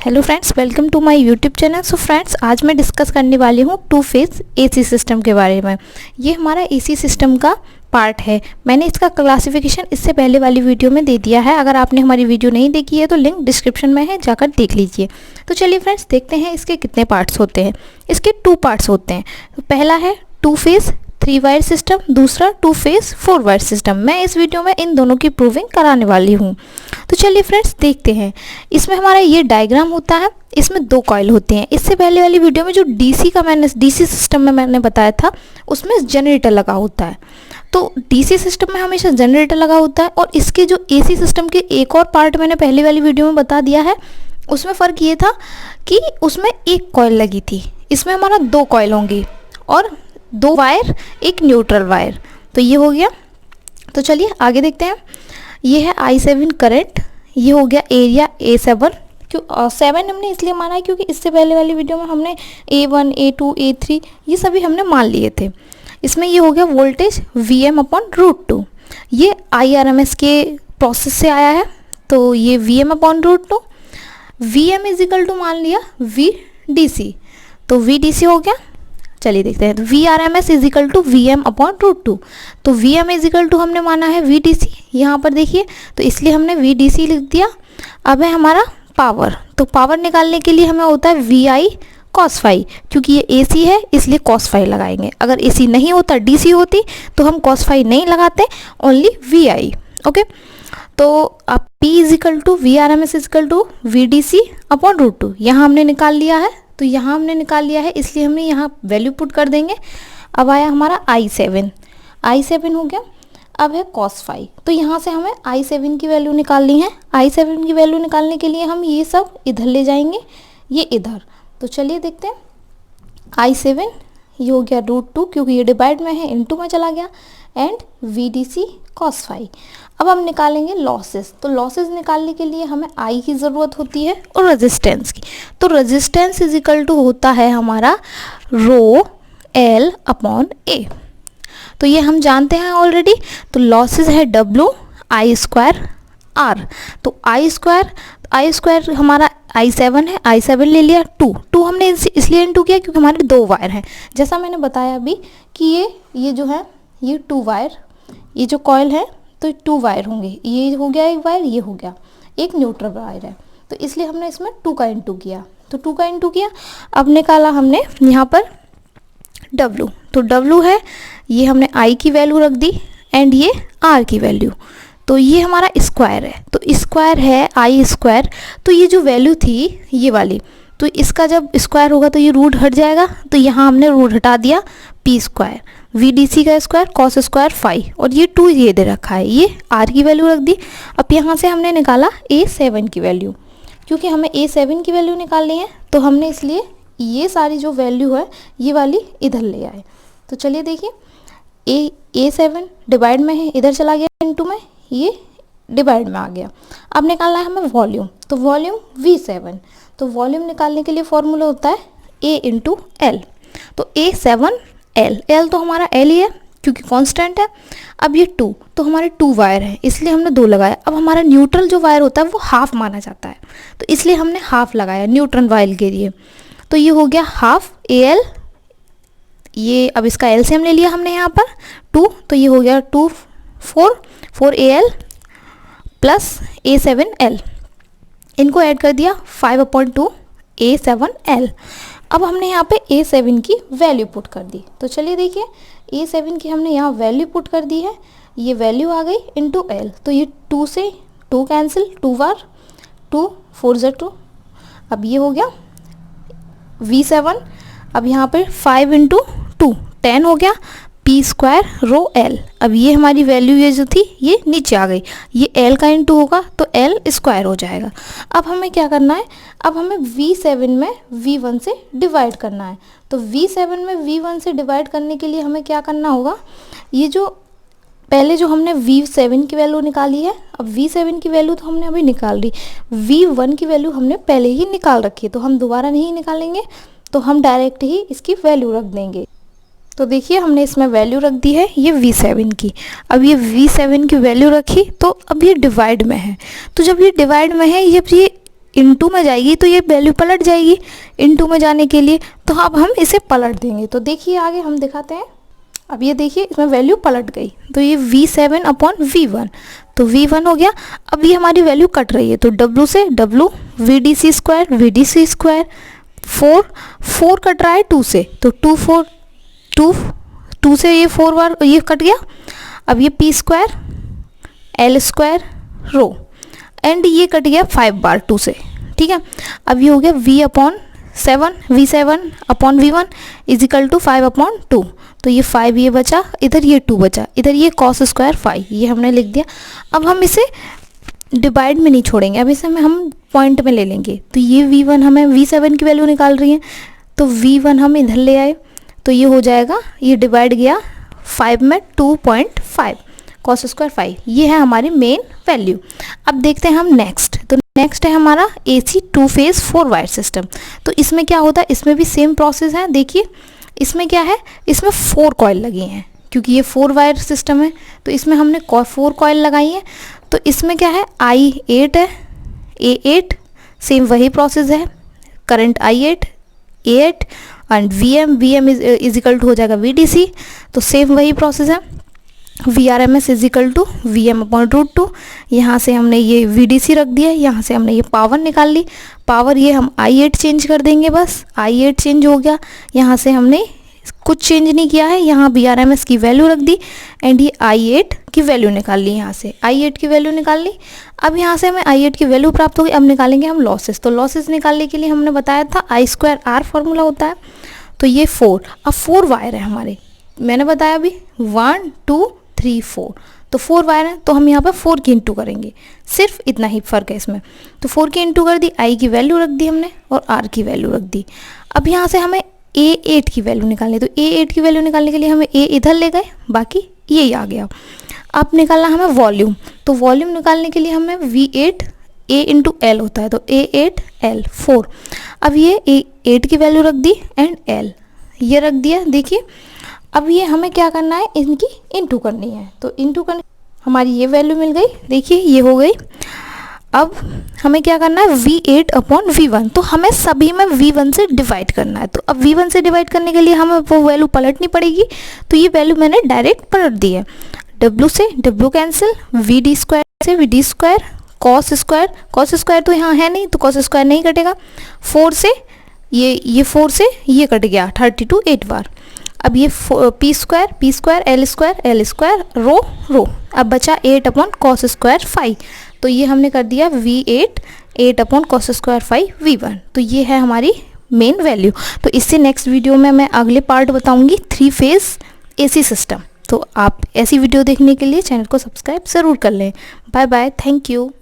Hello friends, welcome to my YouTube channel. So friends, आज मैं discuss करने वाली हूँ टू फेज एसी सिस्टम के बारे में। ये हमारा एसी सिस्टम का पार्ट है। मैंने इसका क्लासिफिकेशन इससे पहले वाली वीडियो में दे दिया है। अगर आपने हमारी वीडियो नहीं देखी है तो लिंक डिस्क्रिप्शन में है, जाकर देख लीजिए। तो चलिए फ्रेंड्स, देखते हैं इसके कितने पार्ट्स होते हैं। इसके 2 पार्ट्स होते हैं। तो पहला है 2 फेज 3 वायर सिस्टम, दूसरा 2 फेज 4 वायर सिस्टम। मैं इस वीडियो में इन दोनों की प्रूविंग कराने वाली हूँ। तो चलिए फ्रेंड्स, देखते हैं। इसमें हमारा ये डायग्राम होता है, इसमें 2 कॉइल होते हैं। इससे पहले वाली वीडियो में जो डीसी सिस्टम में मैंने बताया था, उसमें जनरेटर लगा होता है। तो डीसी सिस्टम में हमेशा जनरेटर लगा होता है, और इसके जो एसी सिस्टम के एक और पार्ट मैंने पहले वाली वीडियो में बता दिया है। उसमें फ़र्क ये था कि उसमें एक कॉइल लगी थी, इसमें हमारा 2 कॉइल होंगी और 2 वायर, एक न्यूट्रल वायर। तो ये हो गया। तो चलिए आगे देखते हैं। ये है I7 करंट, ये हो गया एरिया A7। क्यों 7 हमने इसलिए माना है क्योंकि इससे पहले वाली वीडियो में हमने A1, A2, A3 ये सभी हमने मान लिए थे। इसमें ये हो गया वोल्टेज Vm/√2। ये IRMS के प्रोसेस से आया है, तो ये Vm/√2। Vm is equal to मान लिया VDC, तो VDC हो गया। चलिए देखते हैं। तो VRMS is equal to Vm/√2। तो Vm इज इक्वल टू हमने माना है VDC, यहाँ पर देखिए, तो इसलिए हमने VDC लिख दिया। अब है हमारा पावर। तो पावर निकालने के लिए हमें होता है VI cos phi, क्योंकि ये AC है इसलिए cos phi लगाएंगे। अगर AC नहीं होता, DC होती, तो हम cos phi नहीं लगाते, ओनली VI। ओके, तो अब P is equal to VRMS is equal to VDC/√2 यहाँ हमने निकाल लिया है। तो यहाँ हमने निकाल लिया है, इसलिए हमने यहाँ वैल्यू पुट कर देंगे। अब आया हमारा I7 हो गया। अब है cos phi, तो यहाँ से हमें I7 की वैल्यू निकालनी है। I7 की वैल्यू निकालने के लिए हम ये सब इधर ले जाएंगे, ये इधर। तो चलिए देखते हैं। I7 ये हो गया √2, क्योंकि ये डिवाइड में है, इनटू में चला गया, एंड VDC cos phi। अब हम निकालेंगे लॉसेस। तो लॉसेस निकालने के लिए हमें I की ज़रूरत होती है और रेजिस्टेंस की। तो रेजिस्टेंस इज इक्वल टू होता है हमारा ρL/A। तो ये हम जानते हैं ऑलरेडी। तो लॉसेस है WI²R। तो I² हमारा I7 है, I7 ले लिया। 2 हमने इसलिए इनटू किया क्योंकि हमारे 2 वायर हैं। जैसा मैंने बताया अभी कि ये जो है, ये 2 वायर, ये जो कॉइल है, तो 2 वायर होंगे। ये हो गया एक वायर, ये हो गया एक न्यूट्रल वायर है। तो इसलिए हमने इसमें 2 का इनटू किया। तो 2 का इनटू किया। अब निकाला हमने यहाँ पर W। तो W है, ये हमने I की वैल्यू रख दी, एंड ये R की वैल्यू। तो ये हमारा स्क्वायर है, तो स्क्वायर है I²। तो ये जो वैल्यू थी ये वाली, तो इसका जब स्क्वायर होगा तो ये रूट हट जाएगा। तो यहाँ हमने रूट हटा दिया, P², VDC का स्क्वायर cos² phi, और ये 2 ये दे रखा है, ये R की वैल्यू रख दी। अब यहाँ से हमने निकाला A7 की वैल्यू। क्योंकि हमें A7 की वैल्यू निकालनी है, तो हमने इसलिए ये सारी जो वैल्यू है ये वाली इधर ले आए। तो चलिए देखिए, A7 डिवाइड में है, इधर चला गया इनटू में, ये डिवाइड में आ गया। अब निकालना है हमें वॉल्यूम। तो वॉल्यूम V7। तो वॉल्यूम निकालने के लिए फॉर्मूला होता है A × L। तो A7L, L तो हमारा L ही है क्योंकि कांस्टेंट है। अब ये 2, तो हमारे 2 वायर है, इसलिए हमने 2 लगाया। अब हमारा न्यूट्रल जो वायर होता है वो हाफ माना जाता है, तो इसलिए हमने हाफ लगाया न्यूट्रल वायर के लिए। तो ये हो गया हाफ AL। ये अब इसका LCM ले लिया हमने यहाँ पर 2, तो ये हो गया 2 4 AL प्लस A7L। इनको ऐड कर दिया 5/2 A7L। अब हमने यहाँ पे A7 की वैल्यू पुट कर दी। तो चलिए देखिए, A7 की हमने यहाँ वैल्यू पुट कर दी है। ये वैल्यू आ गई इनटू L। तो ये 2 से 2 कैंसिल, 2 बार 2 4 × 2। अब ये हो गया V7। अब यहाँ पे 5 × 2 10 हो गया, P² ρL। अब ये हमारी वैल्यू ये जो थी ये नीचे आ गई, ये L का इनटू होगा तो L² हो जाएगा। अब हमें क्या करना है, अब हमें V7 में V1 से डिवाइड करना है। तो V7 में V1 से डिवाइड करने के लिए हमें क्या करना होगा, ये जो पहले जो हमने V7 की वैल्यू निकाली है, अब V7 की वैल्यू तो हमने अभी निकाल ली, V1 की वैल्यू हमने पहले ही निकाल रखी है, तो हम दोबारा नहीं निकालेंगे, तो हम डायरेक्ट ही इसकी वैल्यू रख देंगे। तो देखिए हमने इसमें वैल्यू रख दी है ये V7 की। अब ये V7 की वैल्यू रखी तो अब ये डिवाइड में है, तो जब ये डिवाइड में है, जब ये इनटू में जाएगी तो ये वैल्यू पलट जाएगी इनटू में जाने के लिए, तो अब हम इसे पलट देंगे। तो देखिए आगे हम दिखाते हैं। अब ये देखिए इसमें वैल्यू पलट गई, तो ये V7 अपॉन V1, तो V1 हो गया। अब ये हमारी वैल्यू कट रही है, तो W से W, VDC square VDC square, 4 cut रहा है 2 से, तो 2 से ये 4 बार ये कट गया। अब ये P square L square rho, and ये कट गया 5 बार 2 से, ठीक है। अब ये हो गया V7 upon V1 is equal to 5 upon 2, तो ये 5 ये बचा, इधर ये 2 बचा, इधर ये कॉस स्क्वायर 5 ये हमने लिख दिया। अब हम इसे डिवाइड में नहीं छोड़ेंगे, अब इसे हम पॉइंट में ले लेंगे। तो ये V1 हमें V7 की वैल्यू निकाल रही है, तो V1 हम इधर ले आए, तो ये हो जाएगा, ये डिवाइड गया 5 में 2.5 कॉस स्क्वायर 5, ये है हमारी मेन वैल्यू। अब देखते हैं हम नेक्स्ट, तो नेक्स्ट है हमारा AC 2 फेज 4 वायर सिस्टम। तो इसमें क्या होता है, इसमें भी सेम प्रोसेस है। देखिए इसमें क्या है, इसमें 4 कॉइल लगी हैं, क्योंकि ये 4 वायर सिस्टम है, तो इसमें हमने 4 कॉइल लगाई है। तो इसमें क्या है, I8 है, A8 सेम वही प्रोसेस है, current I8 A8 and VM is equal to हो जाएगा VDC, तो सेम वही प्रोसेस है। VRMS is equal to VM upon √2, यहाँ से हमने ये VDC रख दिया, यहाँ से हमने ये पावर निकाल ली। पावर ये हम I8 चेंज कर देंगे, बस I8 चेंज हो गया, यहाँ से हमने कुछ चेंज नहीं किया है, यहाँ VRMS की वैल्यू रख दी एंड ये I8 की वैल्यू निकाल ली, यहाँ से I8 की वैल्यू निकाल ली। अब यहाँ से हमें I8 की वैल्यू प्राप्त होगी। अब निकालेंगे हम लॉसेस, तो लॉसेस निकालने के लिए हमने बताया था I²R फॉर्मूला होता है। तो ये 4, अब 4 वायर है हमारे, मैंने बताया अभी 1 2 3 4, तो 4 वायर है, तो हम यहाँ पर 4 की इंटू करेंगे, सिर्फ इतना ही फ़र्क है इसमें। तो 4 की इंटू कर दी, I की वैल्यू रख दी हमने और R की वैल्यू रख दी। अब यहाँ से हमें A8 की वैल्यू निकालनी है, तो A8 की वैल्यू निकालने के लिए हमें A इधर ले गए, बाकी यही आ गया। अब निकालना हमें वॉल्यूम, तो वॉल्यूम निकालने के लिए हमें V8 A इंटू L होता है, तो A8 L 4। अब ये A8 की वैल्यू रख दी एंड L ये रख दिया। देखिए अब ये हमें क्या करना है, इनकी इंटू करनी है, तो इंटू करने हमारी ये वैल्यू मिल गई, देखिए ये हो गई। अब हमें क्या करना है, V8 अपॉन V1, तो हमें सभी में V1 से डिवाइड करना है। तो अब V1 से डिवाइड करने के लिए हमें वो वैल्यू पलटनी पड़ेगी, तो ये वैल्यू मैंने डायरेक्ट पलट दी है। W से W कैंसिल, VD स्क्वायर से VD स्क्वायर, कॉस स्क्वायर तो यहाँ है नहीं, तो कॉस स्क्वायर नहीं कटेगा। 4 से ये 4 से ये कट गया 32 8 बार। अब ये P स्क्वायर L स्क्वायर रो, अब बचा 8 अपॉन कॉस स्क्वायर 5, तो ये हमने कर दिया V8 8 upon cos square 5 V1, तो ये है हमारी मेन वैल्यू। तो इससे नेक्स्ट वीडियो में मैं अगले पार्ट बताऊंगी 3 फेज AC सिस्टम। तो आप ऐसी वीडियो देखने के लिए चैनल को सब्सक्राइब ज़रूर कर लें। Bye bye, thank you.